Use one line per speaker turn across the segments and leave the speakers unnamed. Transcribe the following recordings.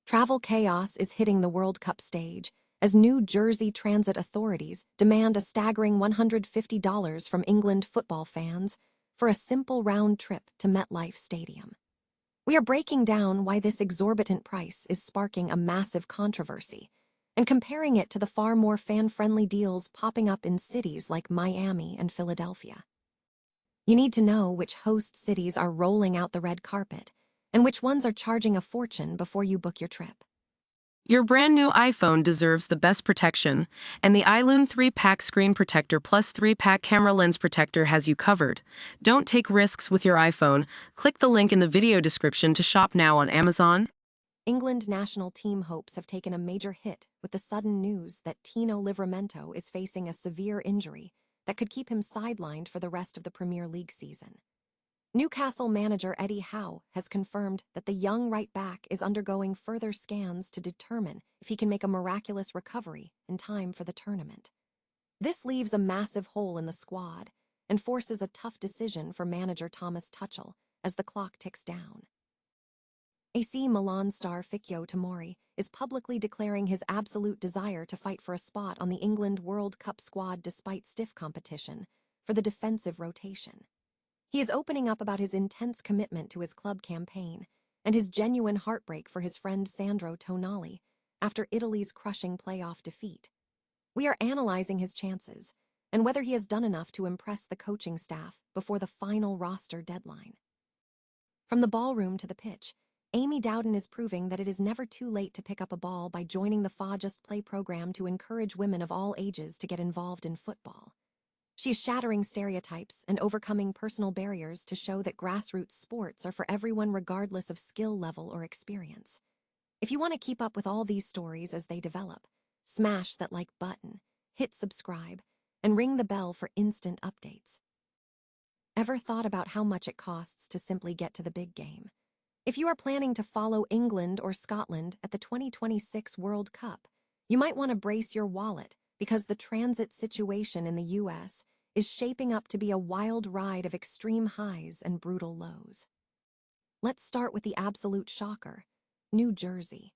Travel chaos is hitting the World Cup stage as New Jersey transit authorities demand a staggering $150 from England football fans for a simple round trip to MetLife Stadium. We are breaking down why this exorbitant price is sparking a massive controversy and comparing it to the far more fan-friendly deals popping up in cities like Miami and Philadelphia. You need to know which host cities are rolling out the red carpet and which ones are charging a fortune before you book your trip.
Your brand new iPhone deserves the best protection, and the iLune 3-pack screen protector plus 3-pack camera lens protector has you covered. Don't take risks with your iPhone. Click the link in the video description to shop now on Amazon.
England national team hopes have taken a major hit with the sudden news that Tino Livramento is facing a severe injury that could keep him sidelined for the rest of the Premier League season. Newcastle manager Eddie Howe has confirmed that the young right-back is undergoing further scans to determine if he can make a miraculous recovery in time for the tournament. This leaves a massive hole in the squad and forces a tough decision for manager Thomas Tuchel as the clock ticks down. AC Milan star Fikayo Tomori is publicly declaring his absolute desire to fight for a spot on the England World Cup squad despite stiff competition for the defensive rotation. He is opening up about his intense commitment to his club campaign and his genuine heartbreak for his friend Sandro Tonali after Italy's crushing playoff defeat. We are analyzing his chances and whether he has done enough to impress the coaching staff before the final roster deadline. From the ballroom to the pitch, Amy Dowden is proving that it is never too late to pick up a ball by joining the Fa Just Play program to encourage women of all ages to get involved in football. She's shattering stereotypes and overcoming personal barriers to show that grassroots sports are for everyone regardless of skill level or experience. If you want to keep up with all these stories as they develop, smash that like button, hit subscribe, and ring the bell for instant updates. Ever thought about how much it costs to simply get to the big game? If you are planning to follow England or Scotland at the 2026 World Cup, you might want to brace your wallet because the transit situation in the US is shaping up to be a wild ride of extreme highs and brutal lows. Let's start with the absolute shocker, New Jersey.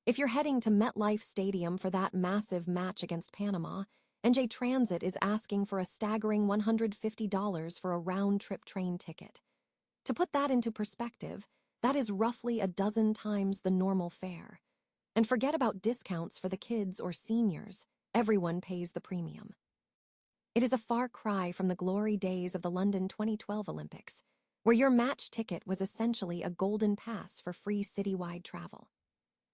If you're heading to MetLife Stadium for that massive match against Panama, NJ Transit is asking for a staggering $150 for a round-trip train ticket. To put that into perspective, that is roughly a dozen times the normal fare. And forget about discounts for the kids or seniors. Everyone pays the premium. It is a far cry from the glory days of the London 2012 Olympics, where your match ticket was essentially a golden pass for free citywide travel.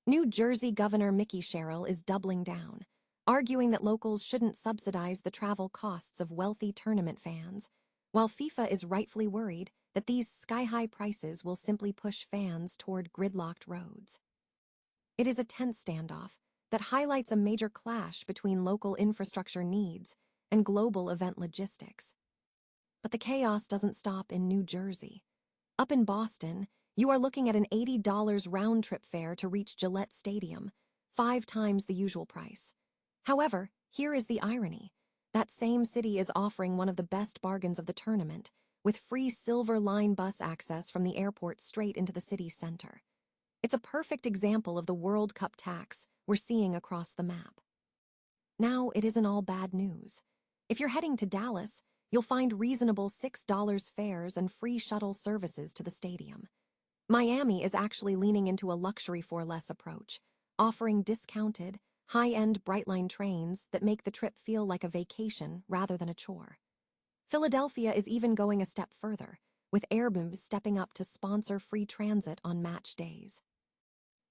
New Jersey Governor Mickey Sherrill is doubling down, arguing that locals shouldn't subsidize the travel costs of wealthy tournament fans, while FIFA is rightfully worried that these sky-high prices will simply push fans toward gridlocked roads. It is a tense standoff that highlights a major clash between local infrastructure needs and global event logistics. But the chaos doesn't stop in New Jersey. Up in Boston, you are looking at an $80 round-trip fare to reach Gillette Stadium, 5 times the usual price. However, here is the irony. That same city is offering one of the best bargains of the tournament, with free Silver Line bus access from the airport straight into the city center. It's a perfect example of the World Cup tax we're seeing across the map. Now, it isn't all bad news. If you're heading to Dallas, you'll find reasonable $6 fares and free shuttle services to the stadium. Miami is actually leaning into a luxury for less approach, offering discounted, high-end Brightline trains that make the trip feel like a vacation rather than a chore. Philadelphia is even going a step further, with Airbnb stepping up to sponsor free transit on match days.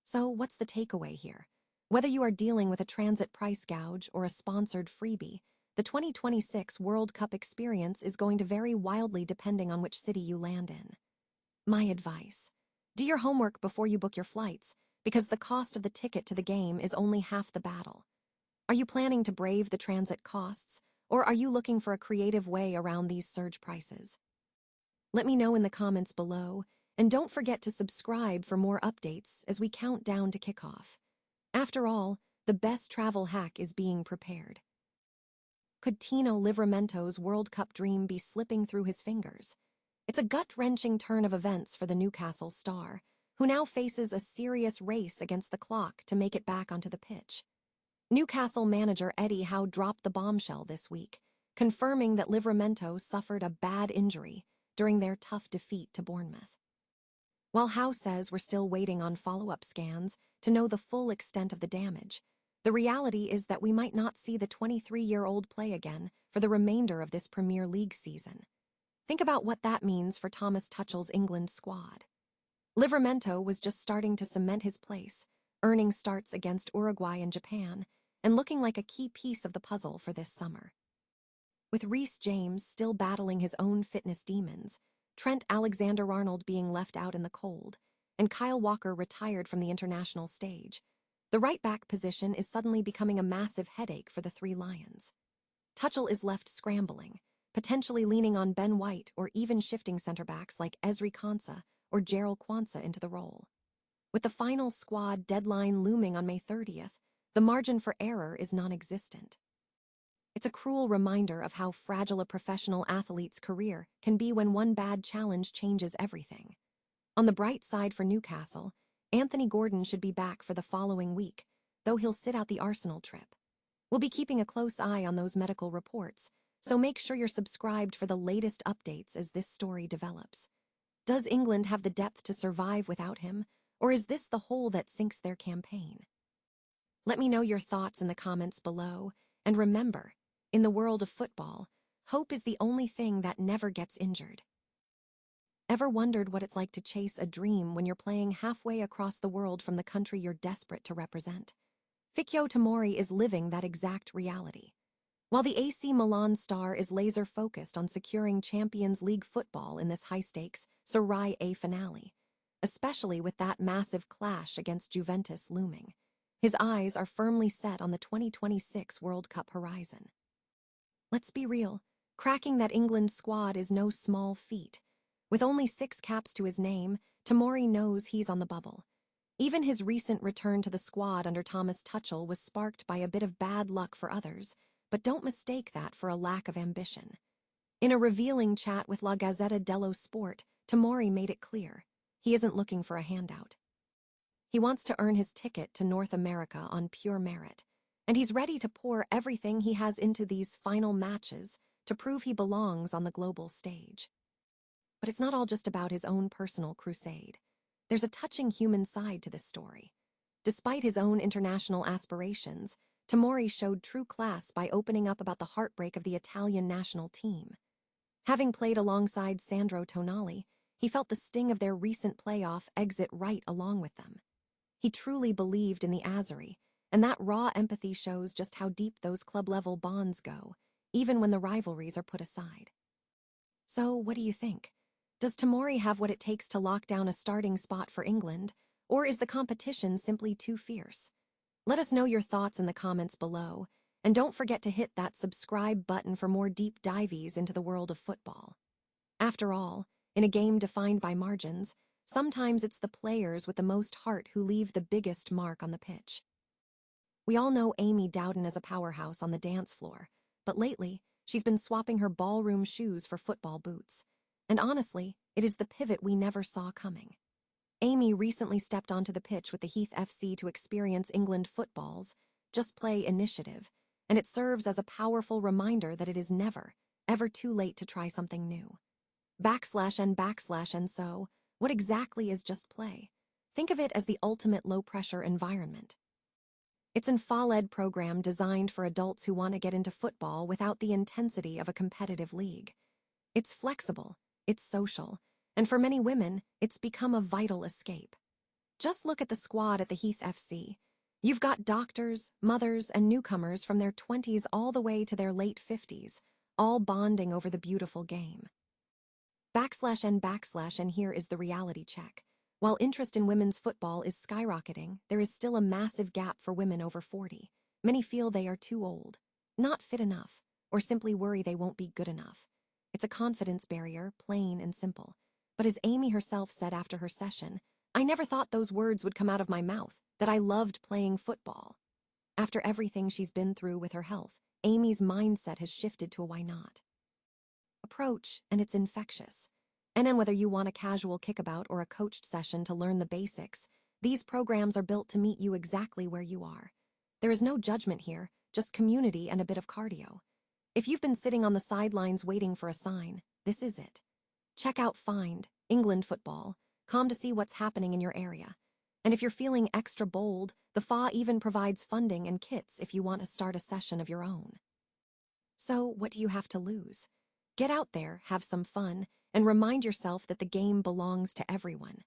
So what's the takeaway here? Whether you are dealing with a transit price gouge or a sponsored freebie, the 2026 World Cup experience is going to vary wildly depending on which city you land in. My advice: do your homework before you book your flights, because the cost of the ticket to the game is only half the battle. Are you planning to brave the transit costs, or are you looking for a creative way around these surge prices? Let me know in the comments below, and don't forget to subscribe for more updates as we count down to kickoff. After all, the best travel hack is being prepared. Could Tino Livramento's World Cup dream be slipping through his fingers? It's a gut-wrenching turn of events for the Newcastle star, who now faces a serious race against the clock to make it back onto the pitch. Newcastle manager Eddie Howe dropped the bombshell this week, confirming that Livramento suffered a bad injury during their tough defeat to Bournemouth. While Howe says we're still waiting on follow-up scans to know the full extent of the damage, the reality is that we might not see the 23-year-old play again for the remainder of this Premier League season. Think about what that means for Thomas Tuchel's England squad. Livramento was just starting to cement his place, earning starts against Uruguay and Japan, and looking like a key piece of the puzzle for this summer. With Reece James still battling his own fitness demons, Trent Alexander-Arnold being left out in the cold, and Kyle Walker retired from the international stage, the right-back position is suddenly becoming a massive headache for the Three Lions. Tuchel is left scrambling, potentially leaning on Ben White or even shifting centre-backs like Ezri Konsa or Gerald Quansah into the role. With the final squad deadline looming on May 30th, the margin for error is non-existent. It's a cruel reminder of how fragile a professional athlete's career can be when one bad challenge changes everything. On the bright side for Newcastle, Anthony Gordon should be back for the following week, though he'll sit out the Arsenal trip. We'll be keeping a close eye on those medical reports, so make sure you're subscribed for the latest updates as this story develops. Does England have the depth to survive without him, or is this the hole that sinks their campaign? Let me know your thoughts in the comments below, and remember, in the world of football, hope is the only thing that never gets injured. Ever wondered what it's like to chase a dream when you're playing halfway across the world from the country you're desperate to represent? Fikayo Tomori is living that exact reality. While the AC Milan star is laser-focused on securing Champions League football in this high-stakes Serie A finale, especially with that massive clash against Juventus looming, his eyes are firmly set on the 2026 World Cup horizon. Let's be real, cracking that England squad is no small feat. With only 6 caps to his name, Tomori knows he's on the bubble. Even his recent return to the squad under Thomas Tuchel was sparked by a bit of bad luck for others, but don't mistake that for a lack of ambition. In a revealing chat with La Gazzetta dello Sport, Tomori made it clear he isn't looking for a handout. He wants to earn his ticket to North America on pure merit, and he's ready to pour everything he has into these final matches to prove he belongs on the global stage. But it's not all just about his own personal crusade. There's a touching human side to this story. Despite his own international aspirations, Tomori showed true class by opening up about the heartbreak of the Italian national team. Having played alongside Sandro Tonali, he felt the sting of their recent playoff exit right along with them. He truly believed in the Azzurri, and that raw empathy shows just how deep those club-level bonds go, even when the rivalries are put aside. So, what do you think? Does Tomori have what it takes to lock down a starting spot for England, or is the competition simply too fierce? Let us know your thoughts in the comments below, and don't forget to hit that subscribe button for more deep dives into the world of football. After all, in a game defined by margins, sometimes it's the players with the most heart who leave the biggest mark on the pitch. We all know Amy Dowden as a powerhouse on the dance floor, but lately, she's been swapping her ballroom shoes for football boots. And honestly, it is the pivot we never saw coming. Amy recently stepped onto the pitch with the Heath FC to experience England football's Just Play initiative, and it serves as a powerful reminder that it is never, ever too late to try something new. /and so, what exactly is Just Play? Think of it as the ultimate low-pressure environment. It's an FA-led program designed for adults who want to get into football without the intensity of a competitive league. It's flexible, it's social, and for many women, it's become a vital escape. Just look at the squad at the Heath FC. You've got doctors, mothers, and newcomers from their 20s all the way to their late 50s, all bonding over the beautiful game. /and here is the reality check. While interest in women's football is skyrocketing, there is still a massive gap for women over 40. Many feel they are too old, not fit enough, or simply worry they won't be good enough. It's a confidence barrier, plain and simple. But as Amy herself said after her session, I never thought those words would come out of my mouth, that I loved playing football. After everything she's been through with her health, Amy's mindset has shifted to a why not approach, and it's infectious. And then whether you want a casual kickabout or a coached session to learn the basics, these programs are built to meet you exactly where you are. There is no judgment here, just community and a bit of cardio. If you've been sitting on the sidelines waiting for a sign, this is it. Check out Find, England Football. Come to see what's happening in your area. And if you're feeling extra bold, the FA even provides funding and kits if you want to start a session of your own. So, what do you have to lose? Get out there, have some fun, and remind yourself that the game belongs to everyone.